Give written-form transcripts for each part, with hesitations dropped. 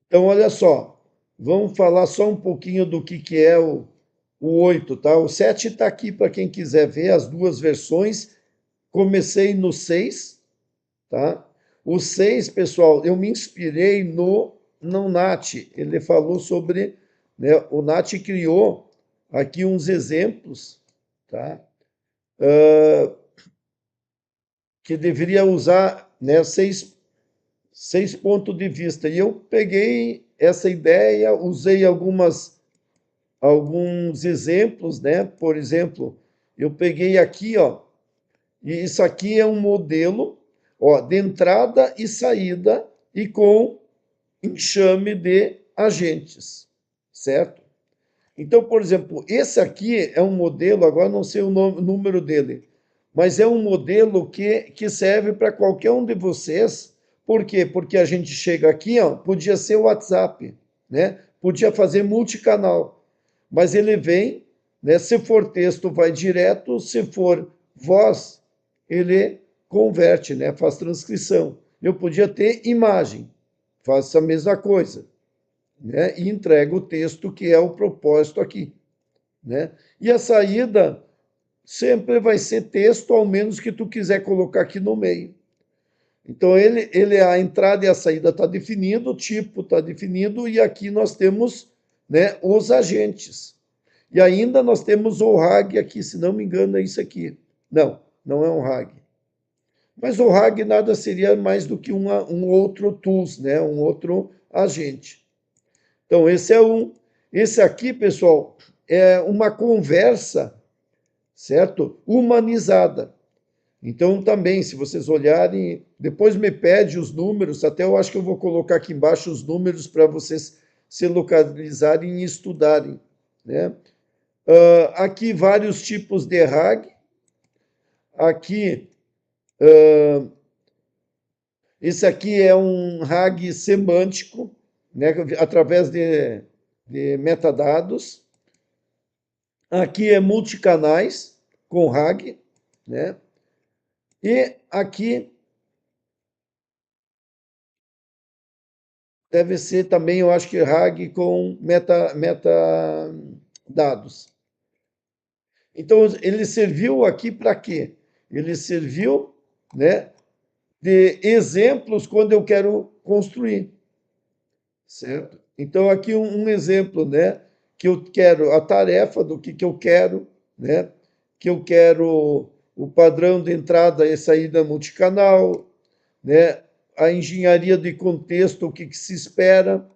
Então, olha só, vamos falar só um pouquinho do que é o 8, tá? O 7 está aqui para quem quiser ver as duas versões. Comecei no 6, tá? O 6, pessoal, eu me inspirei no Nat. Ele falou sobre, né, o Nat criou aqui uns exemplos, tá? Que deveria usar, né, seis pontos de vista. E eu peguei essa ideia, usei alguns exemplos, né? Por exemplo, eu peguei aqui, ó, e isso aqui é um modelo, ó, de entrada e saída e com enxame de agentes, certo? Então, por exemplo, esse aqui é um modelo, agora não sei o número dele, mas é um modelo que serve para qualquer um de vocês. Por quê? Porque a gente chega aqui, ó, podia ser o WhatsApp, né? Podia fazer multicanal, mas ele vem, né? Se for texto, vai direto, se for voz, ele converte, né? Faz transcrição. Eu podia ter imagem, faço a mesma coisa, né? E entrega o texto que é o propósito aqui, né? E a saída sempre vai ser texto, ao menos que tu quiser colocar aqui no meio. Então, a entrada e a saída está definido, o tipo está definido, e aqui nós temos, né, os agentes. E ainda nós temos o RAG aqui, se não me engano, é isso aqui. Não, não é um RAG. Mas o RAG nada seria mais do que um outro tools, né, um outro agente. Então, esse é um. Esse aqui, pessoal, é uma conversa, certo? Humanizada. Então, também, se vocês olharem, depois me pede os números, até eu acho que eu vou colocar aqui embaixo os números para vocês se localizarem e estudarem, né? Aqui vários tipos de RAG. Aqui, esse aqui é um RAG semântico, né? Através de metadados. Aqui é multicanais com RAG, né? E aqui deve ser também, eu acho que RAG com metadados. Então, ele serviu aqui para quê? Ele serviu, né, de exemplos quando eu quero construir, certo? Então, aqui um exemplo, né, que eu quero a tarefa do que eu quero, né, que eu quero o padrão de entrada e saída multicanal, né, a engenharia de contexto, o que se espera,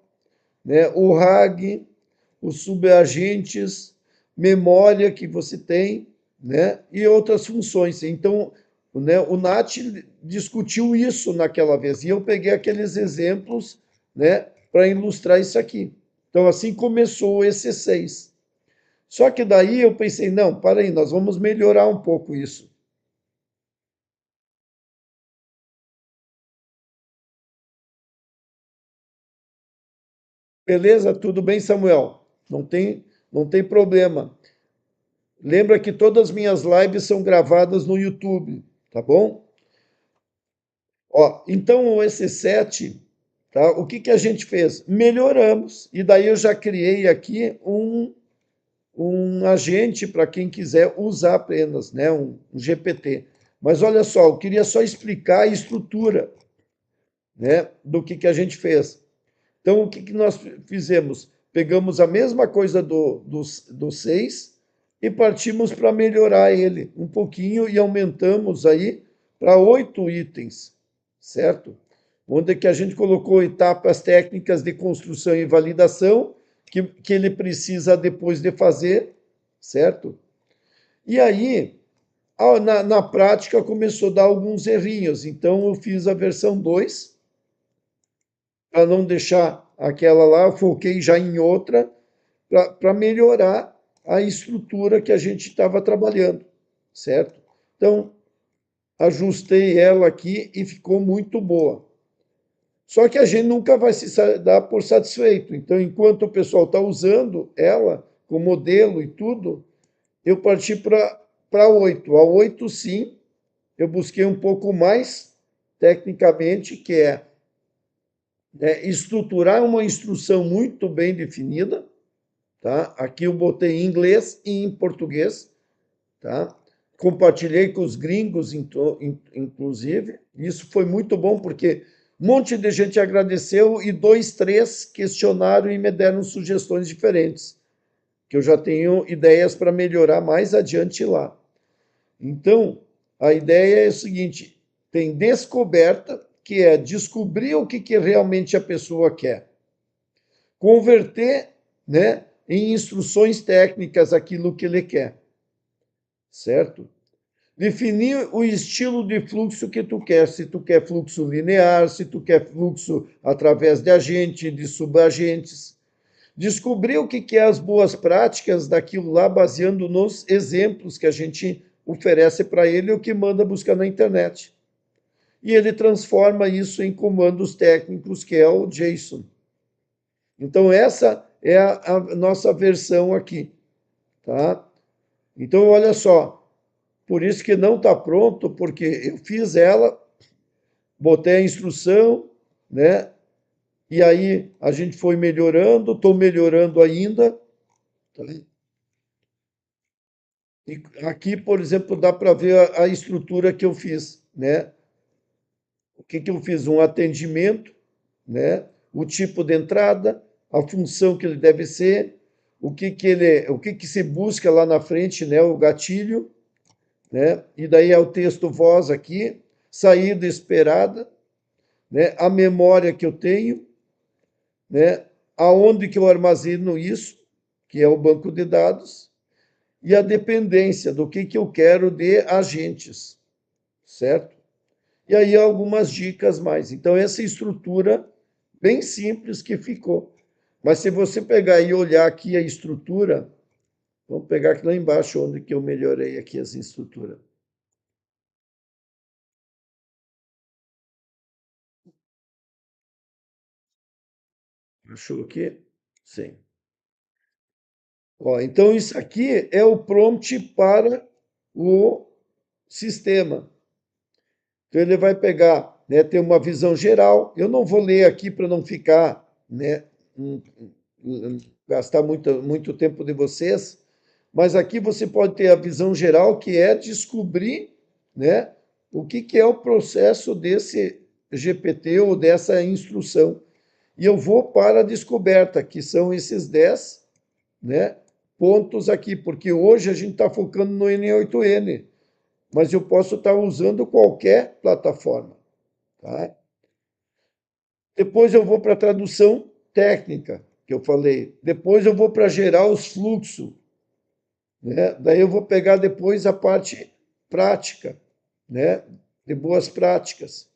né, o RAG, os subagentes, memória que você tem, né, e outras funções. Então, né, o Nat discutiu isso naquela vez, e eu peguei aqueles exemplos, né, para ilustrar isso aqui. Então, assim começou esse 6. Só que daí eu pensei, não, para aí, nós vamos melhorar um pouco isso. Beleza? Tudo bem, Samuel? Não tem problema. Lembra que todas as minhas lives são gravadas no YouTube, tá bom? Ó, então o EC7, tá? O que a gente fez? Melhoramos, e daí eu já criei aqui um agente para quem quiser usar apenas, né? Um GPT. Mas olha só, eu queria só explicar a estrutura, né? Do que a gente fez. Então, o que nós fizemos? Pegamos a mesma coisa do 6 e partimos para melhorar ele um pouquinho e aumentamos aí para 8 itens, certo? Onde que a gente colocou etapas técnicas de construção e validação que ele precisa depois de fazer, certo? E aí, na prática, começou a dar alguns errinhos. Então, eu fiz a versão 2 para não deixar aquela lá, eu foquei já em outra para melhorar a estrutura que a gente estava trabalhando, certo? Então, ajustei ela aqui e ficou muito boa. Só que a gente nunca vai se dar por satisfeito. Então, enquanto o pessoal está usando ela com modelo e tudo, eu parti para 8. A 8, sim, eu busquei um pouco mais tecnicamente, que é estruturar uma instrução muito bem definida, tá? Aqui eu botei em inglês e em português, tá? Compartilhei com os gringos, inclusive. Isso foi muito bom, porque um monte de gente agradeceu e dois, três questionaram e me deram sugestões diferentes, que eu já tenho ideias para melhorar mais adiante lá. Então, a ideia é o seguinte: tem descoberta, que é descobrir o que realmente a pessoa quer, converter, né, em instruções técnicas aquilo que ele quer, certo? Definir o estilo de fluxo que tu quer, se tu quer fluxo linear, se tu quer fluxo através de agente, de subagentes. Descobrir o que é as boas práticas daquilo lá, baseando nos exemplos que a gente oferece para ele, o que manda buscar na internet. E ele transforma isso em comandos técnicos, que é o JSON. Então, essa é a nossa versão aqui, tá? Então, olha só, por isso que não está pronto, porque eu fiz ela, botei a instrução, né? E aí a gente foi melhorando, estou melhorando ainda. Tá? E aqui, por exemplo, dá para ver a estrutura que eu fiz, né? O que eu fiz? Um atendimento, né? O tipo de entrada, a função que ele deve ser, o que se busca lá na frente, né? O gatilho, né? E daí é o texto voz aqui, saída esperada, né? A memória que eu tenho, né? Aonde que eu armazeno isso, que é o banco de dados, e a dependência do que eu quero de agentes, certo? E aí algumas dicas mais. Então, essa estrutura bem simples que ficou. Mas se você pegar e olhar aqui a estrutura, vamos pegar aqui lá embaixo, onde que eu melhorei aqui essa estrutura. Achou aqui? Sim. Ó, então, isso aqui é o prompt para o sistema. Então, ele vai pegar, né, ter uma visão geral. Eu não vou ler aqui para não ficar, né, gastar muito tempo de vocês, mas aqui você pode ter a visão geral, que é descobrir, né, o que é o processo desse GPT ou dessa instrução. E eu vou para a descoberta, que são esses 10, né, pontos aqui, porque hoje a gente está focando no N8N, mas eu posso estar usando qualquer plataforma. Tá? Depois eu vou para a tradução técnica, que eu falei. Depois eu vou para gerar os fluxos. Né? Daí eu vou pegar depois a parte prática, né? De boas práticas,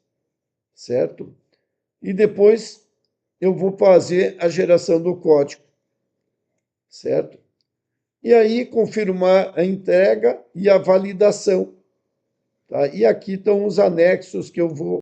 certo? E depois eu vou fazer a geração do código, certo? E aí confirmar a entrega e a validação. Tá? E aqui estão os anexos que eu vou